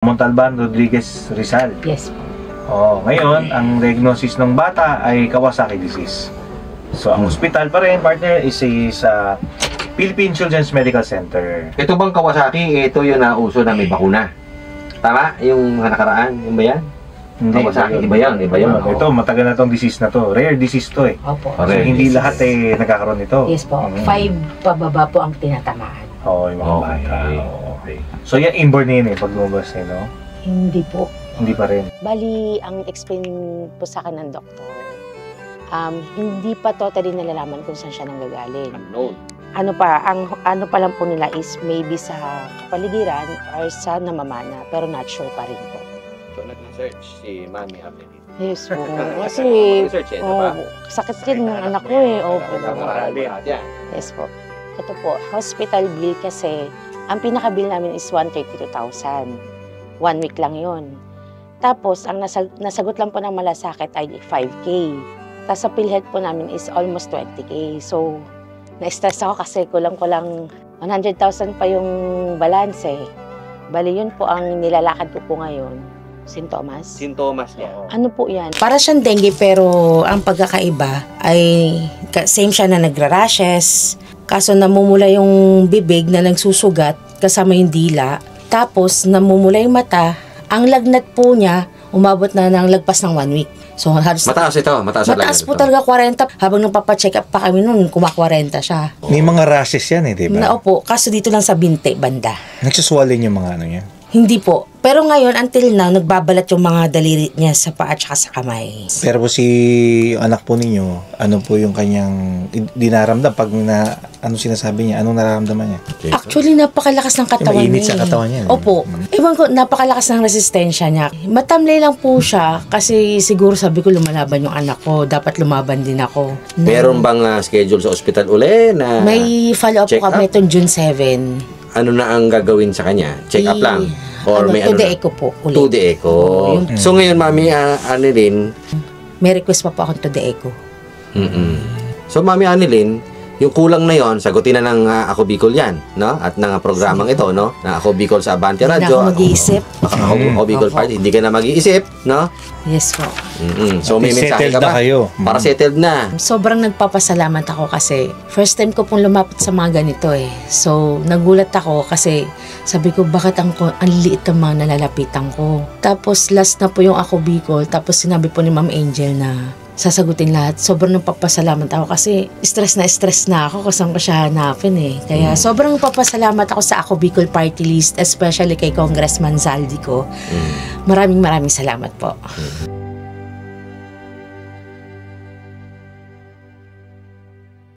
Montalban Rodriguez Rizal. Yes po. Ngayon, ang diagnosis ng bata ay Kawasaki disease. So, ang hospital pa rin, partner, is sa Philippine Children's Medical Center. Ito bang Kawasaki, ito yung nauso na may bakuna? Tama? Yung nakaraan, yung ba yan? Hindi. Kawasaki, iba yan. Ito, matagal na tong disease na to. Rare disease to eh. Opo. So, hindi lahat ay nagkakaroon nito. Yes po. 5 pababa po ang tinatamaan. Yung mga bata. Okay. So, yan inborn na yun eh, pag lumabas eh, no? Hindi po. Hindi pa rin. Bali, ang explain po sa akin ng doktor, hindi pa totally nalalaman kung saan siya nanggagaling. Unknown. Ano pa lang po nila is maybe sa kapaligiran or sa namamana, pero not sure pa rin po. So, nag-research si Mami Amelie. Yes po. Kasi, Research ba? sakit din ng anak ko eh. Opo. Yan. Yes po. Ito po, hospital bill kasi, ang pinaka-bill namin is 132,000. 1 week lang yun. Tapos, ang nasagot lang po ng malasakit ay 5K. Tapos sa PhilHealth po namin is almost 20K. So, na-stress ako kasi kulang-kulang 100,000 pa yung balance eh. Bali, yun po ang nilalakad ko po ngayon. Sintomas. Sintomas niya. Ano po yan? Para siyang dengue pero ang pagkakaiba ay same siya na nagra-rashes. Kaso namumula yung bibig na nagsusugat kasama yung dila. Tapos namumula yung mata. Ang lagnat po niya, umabot na ng lagpas ng 1 week. So, Mataas ito. Mataas po talaga 40. Habang nagpapacheck up pa kami noon, 40 siya. May mga rashes yan eh, di ba? Opo, kaso dito lang sa binte, banda. Nagsuswallin yung mga ano yan. Hindi po. Pero ngayon, until now, nagbabalat yung mga daliri niya sa paa at sa kamay. Pero po si anak po ninyo, ano po yung kanyang dinaramdam pag ano sinasabi niya, anong nararamdaman niya? Actually, napakalakas ng katawan Mainit niya. sa katawan niya. Opo. Ewan ko, napakalakas ng resistensya niya. Matamlay lang po siya kasi siguro sabi ko lumalaban yung anak ko. Dapat lumaban din ako. Meron bang schedule sa ospital uli na May follow-up po kami itong June 7. ano na ang gagawin sa kanya? Check up lang? Or may to the na? echo po ulit. To the echo. So ngayon, Mami, Annelyn, May request pa po akong to the echo. So Mami Annelyn, yung kulang na yon, sagutin na ng Ako Bicol yan, no? At ng programang ito, no? Na Ako Bicol sa Abante Hindi na Radio. ako mag-iisip. Ako Bicol Party, hindi ka na mag-iisip, no? Yes po. So may mensahe ka ba? Kayo. Para settled na. Sobrang nagpapasalamat ako kasi first time ko pong lumapit sa mga ganito eh. So, nagulat ako kasi sabi ko, bakit ang liit ng mga nalalapitan ko? Tapos, last na po yung Ako Bicol. Tapos, sinabi po ni Ma'am Angel na sasagutin lahat. Sobrang nagpapasalamat ako kasi stress na ako kung saan ko siya hanapin eh. Kaya sobrang nagpapasalamat ako sa Ako Bicol Party List, especially kay Congressman Zaldico. Maraming salamat po.